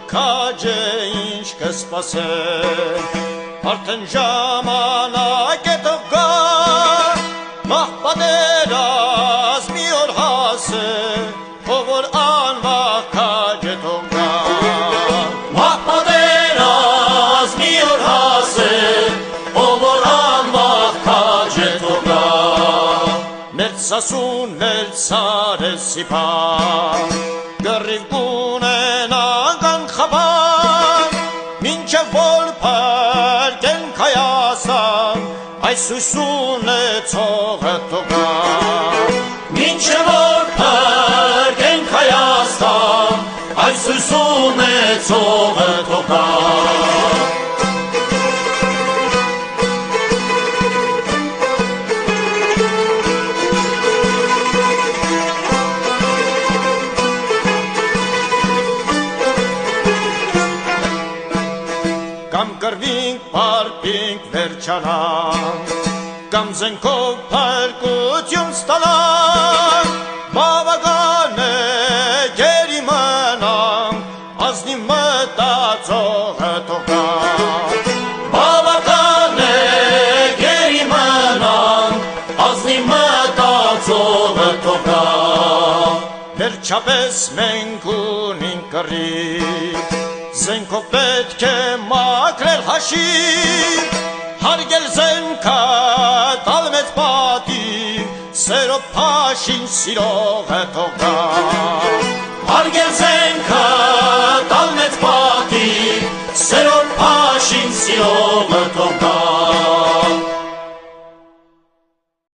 քաջ է ինչ կսպասեն արդեն ժամանակ է թող գա մահ պատերազմ մի օր հասե ով որ անվախ քաջ է թող գա մահ պատերազմ մի օր հասե ով որ անվախ քաջ է թող գա մեր սասուն մեր սարը սիփան գռիվ ունենանք անխաբան մինչև որ փրկենք Հայաստան այս հույս ունեցողը թող գա մինչև որ փրկենք Հայաստան այս հույս ունեցողը թող գա Կամ կրվինք, պարպինք, վերջանանք, կամ զենքով փրկություն ստանանք, բավական է գերի մնանք, ազնի մտածողը թող գա բավական է գերի մնանք, ազնի մտածողը թող գա վերջապես մենք ունենք կռիվ Զենքով պետք է մաքրել հաշիվ, հարգել զենքը, տալ մեծ պատիվ, սերով փաշին սիրողը թող գա Հարգել զենքը, տալ մեծ պատիվ, սերով փաշին սիրողը թող